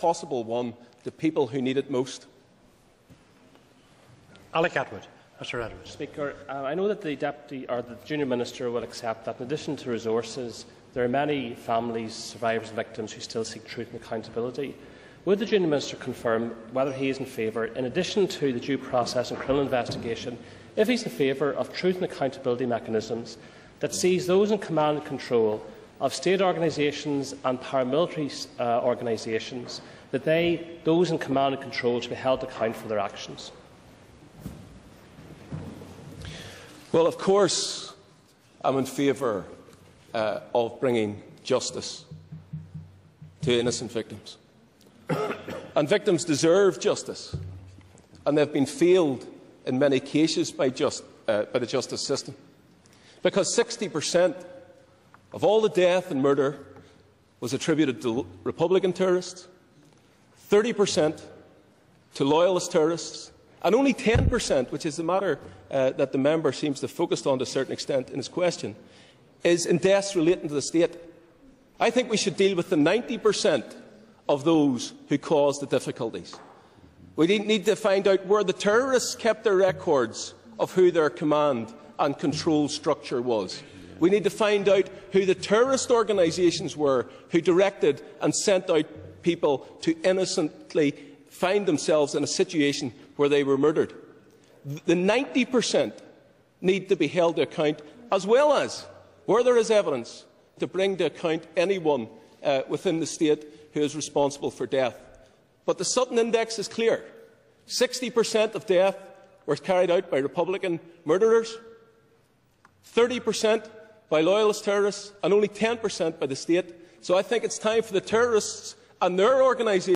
possible one to people who need it most. Alec Atwood. Mr. Atwood. Speaker, I know that the Junior Minister will accept that in addition to resources, there are many families, survivors and victims who still seek truth and accountability. Would the Junior Minister confirm whether he is in favour, in addition to the due process and criminal investigation, if he is in favour of truth and accountability mechanisms that sees those in command and control of state organisations and paramilitary organisations, that those in command and control should be held to account for their actions? Well, of course, I'm in favour of bringing justice to innocent victims. And victims deserve justice, and they've been failed in many cases by the justice system, because 60% of all the death and murder was attributed to Republican terrorists, 30% to loyalist terrorists, and only 10%, which is the matter that the member seems to have focused on to a certain extent in his question, is in deaths relating to the state. I think we should deal with the 90% of those who caused the difficulties. We need to find out where the terrorists kept their records of who their command and control structure was. We need to find out who the terrorist organisations were who directed and sent out people to innocently find themselves in a situation where they were murdered. The 90% need to be held to account, as well as, where there is evidence, to bring to account anyone within the state who is responsible for death. But the Sutton Index is clear. 60% of death were carried out by Republican murderers, 30% by loyalist terrorists, and only 10% by the state. So I think it's time for the terrorists and their organisations